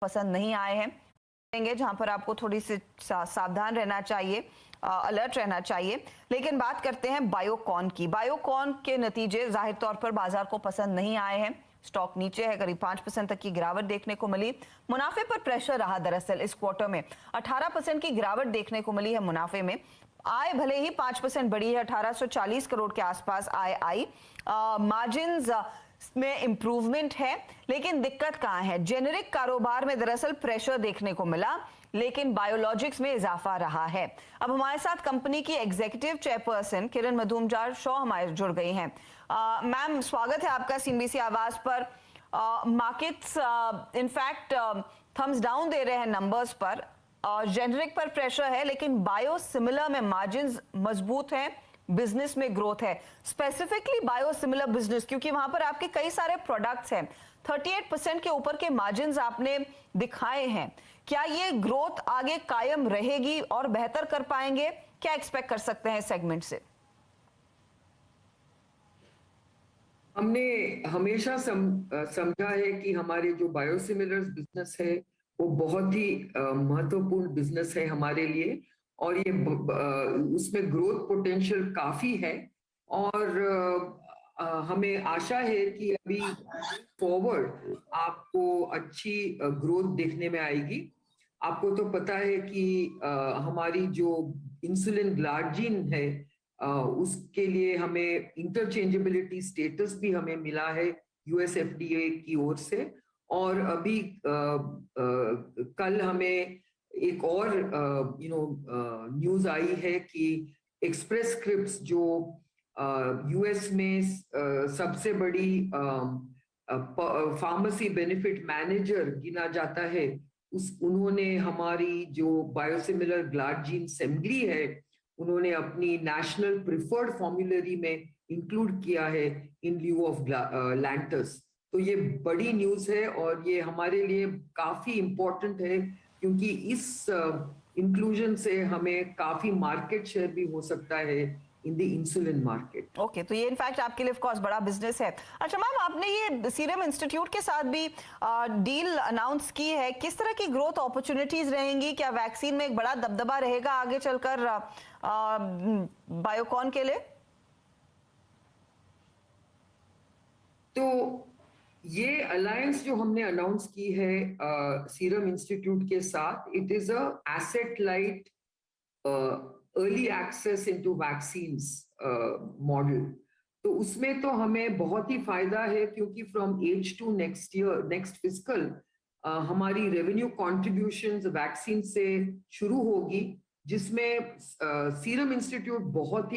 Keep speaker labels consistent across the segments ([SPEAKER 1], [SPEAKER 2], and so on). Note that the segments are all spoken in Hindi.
[SPEAKER 1] पसंद नहीं आए हैं, जहां पर आपको थोड़ी सी सावधान रहना चाहिए, अलर्ट रहना चाहिए। लेकिन बात करते हैं बायोकॉन की। बायोकॉन के नतीजे जाहिर तौर पर बाजार को पसंद नहीं आए हैं। स्टॉक नीचे है, करीब 5% तक की गिरावट देखने को मिली। मुनाफे पर प्रेशर रहा दरअसल इस क्वार्टर में 18% की गिरावट देखने को मिली है मुनाफे में। आय भले ही 5% बढ़ी है, 1840 करोड़ के आसपास आय आई। मार्जिन्स में इंप्रूवमेंट है, लेकिन दिक्कत कहां है? जेनेरिक कारोबार में दरअसल प्रेशर देखने को मिला, लेकिन बायोलॉजिक्स में इजाफा रहा है। अब हमारे साथ कंपनी की एग्जीक्यूटिव चेयरपर्सन किरण मधूमदार शॉ हमारे जुड़ गई हैं। मैम, स्वागत है आपका सीएनबीसी आवाज पर। मार्केट्स इनफैक्ट थम्स डाउन दे रहे हैं नंबर्स पर। जेनेरिक पर प्रेशर है, लेकिन बायोसिमिलर में मार्जिन्स मजबूत हैं, बिजनेस में ग्रोथ है। स्पेसिफिकली बायोसिमिलर बिजनेस, क्योंकि वहां पर आपके कई सारे प्रोडक्ट्स हैं। 38% के ऊपर के मार्जिन्स आपने दिखाए हैं। क्या ये ग्रोथ आगे कायम रहेगी और बेहतर कर पाएंगे? क्या एक्सपेक्ट कर सकते हैं सेगमेंट से?
[SPEAKER 2] हमने हमेशा समझा है कि हमारे जो बायोसिमिलर्स बिजनेस है वो बहुत ही महत्वपूर्ण बिजनेस है हमारे लिए, और ये उसमें ग्रोथ पोटेंशियल काफी है। और हमें आशा है कि अभी फॉरवर्ड आपको अच्छी ग्रोथ देखने में आएगी। आपको तो पता है कि हमारी जो इंसुलिन ग्लार्जिन है, उसके लिए हमें इंटरचेंजेबिलिटी स्टेटस भी हमें मिला है यूएस एफडीए की ओर से। और अभी कल हमें एक और न्यूज आई है कि एक्सप्रेस स्क्रिप्ट्स जो यूएस में सबसे बड़ी फार्मेसी बेनिफिट मैनेजर गिना जाता है, उन्होंने हमारी जो बायोसिमिलर ग्लार्जिन सेमग्ली है उन्होंने अपनी नेशनल प्रिफर्ड फॉर्मुलरी में इंक्लूड किया है इन ल्यू ऑफ लैंटस। तो ये बड़ी न्यूज है और ये हमारे लिए काफी इंपॉर्टेंट है, क्योंकि इस इंक्लूजन से हमें काफी मार्केट शेयर भी हो सकता है in the insulin market.
[SPEAKER 1] Okay, तो ये इनफैक्ट आपके लिए ऑफ कोर्स बड़ा बिजनेस है। अच्छा मैम, आपने ये सीरम इंस्टीट्यूट के साथ भी डील अनाउंस की है। किस तरह की ग्रोथ अपॉर्चुनिटीज रहेंगी? क्या वैक्सीन में एक बड़ा दबदबा रहेगा आगे चलकर बायोकॉन के लिए?
[SPEAKER 2] तो ये अलायंस जो हमने अनाउंस की है सीरम इंस्टीट्यूट के साथ, it is a asset light early access into vaccines model. तो उसमें तो हमें बहुत ही फायदा है, क्योंकि from H2 next year, next fiscal, हमारी रेवेन्यू कॉन्ट्रीब्यूशंस वैक्सीन से शुरू होगी, जिसमें सीरम इंस्टीट्यूट बहुत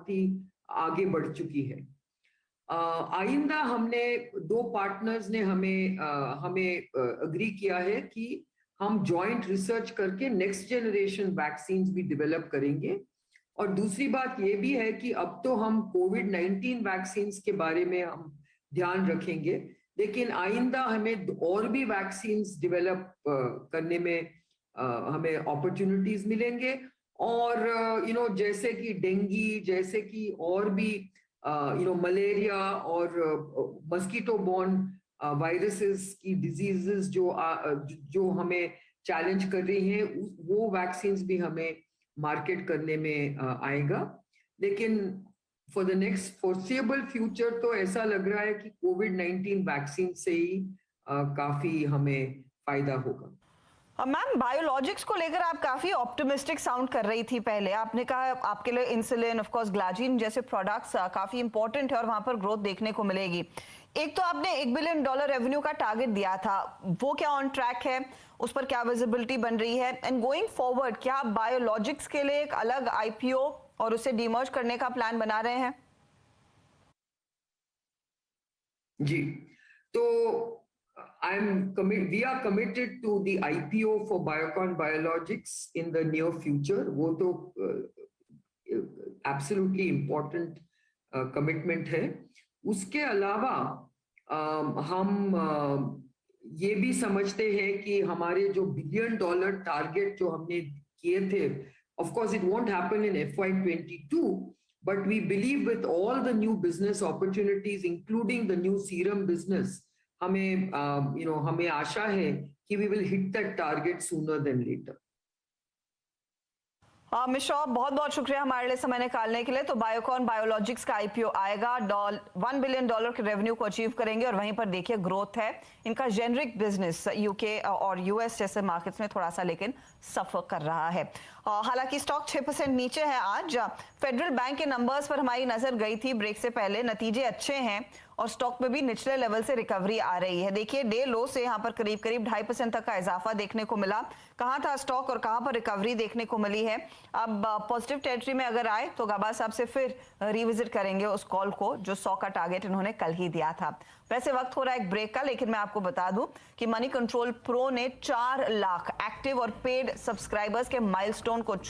[SPEAKER 2] ही आगे बढ़ चुकी है। आइंदा हमने दो पार्टनर्स ने हमें अग्री किया है कि हम जॉइंट रिसर्च करके नेक्स्ट जनरेशन वैक्सीन्स भी डेवलप करेंगे। और दूसरी बात ये भी है कि अब तो हम कोविड-19 वैक्सीन्स के बारे में हम ध्यान रखेंगे, लेकिन आइंदा हमें और भी वैक्सीन्स डेवलप करने में हमें अपॉर्चुनिटीज मिलेंगे। और जैसे कि डेंगी, जैसे कि और भी मलेरिया और मस्कीटो बॉर्न वायरसेस की डिजीजेस जो हमें चैलेंज कर रही हैं, वो वैक्सीन्स भी हमें मार्केट करने में आएगा। लेकिन for the next foreseeable future तो ऐसा लग रहा है कि कोविड-19 वैक्सीन से ही काफी हमें फायदा होगा।
[SPEAKER 1] मैम, बायोलॉजिक्स को लेकर आप काफी ऑप्टिमिस्टिक साउंड कर रही थी। पहले आपने कहा आपके लिए इंसुलिन, ऑफ कोर्स ग्लाजिन जैसे प्रोडक्ट्स काफी इंपॉर्टेंट है और वहां पर ग्रोथ देखने को मिलेगी। एक तो आपने $1 बिलियन रेवेन्यू का टारगेट दिया था, वो क्या ऑन ट्रैक है? उस पर क्या विजिबिलिटी बन रही है? एंड गोइंग फॉरवर्ड, क्या आप बायोलॉजिक्स के लिए एक अलग आईपीओ और उसे डीमर्ज करने का प्लान बना रहे हैं?
[SPEAKER 2] जी, तो we are committed to the IPO for Biocon Biologics in the near future. वो तो absolutely important commitment है। उसके अलावा हम ये भी समझते हैं कि हमारे जो $1 बिलियन टारगेट जो हमने किए थे, of course it won't happen in FY22, but we believe with all the new business opportunities, including the new serum business, हमें आशा है कि we will hit that target sooner than later.
[SPEAKER 1] Mishra, बहुत बहुत शुक्रिया हमारे लिए समय निकालने के लिए। तो बायोकॉन बायोलॉजिक्स का आईपीओ आएगा, $1 बिलियन के रेवेन्यू को अचीव करेंगे और वहीं पर देखिए ग्रोथ है। इनका जेनरिक बिजनेस यूके और यूएस जैसे मार्केट्स में थोड़ा सा लेकिन सफर कर रहा है। हालांकि स्टॉक 6% नीचे है आज। फेडरल बैंक के नंबर्स पर हमारी नजर गई थी ब्रेक से पहले, नतीजे अच्छे हैं और स्टॉक में भी निचले लेवल से रिकवरी आ रही है। देखिए डे लो से यहाँ पर करीब करीब 2.5% तक का इजाफा देखने को मिला। कहाँ था स्टॉक और कहाँ पर रिकवरी देखने को मिली है। अब पॉजिटिव टेरिटरी में अगर आए तो गाबा साहब से फिर रिविजिट करेंगे उस कॉल को जो 100 का टारगेट इन्होंने कल ही दिया था। वैसे वक्त हो रहा है एक ब्रेक का, लेकिन मैं आपको बता दूं कि मनी कंट्रोल प्रो ने 4 लाख एक्टिव और पेड सब्सक्राइबर्स के माइलस्टोन को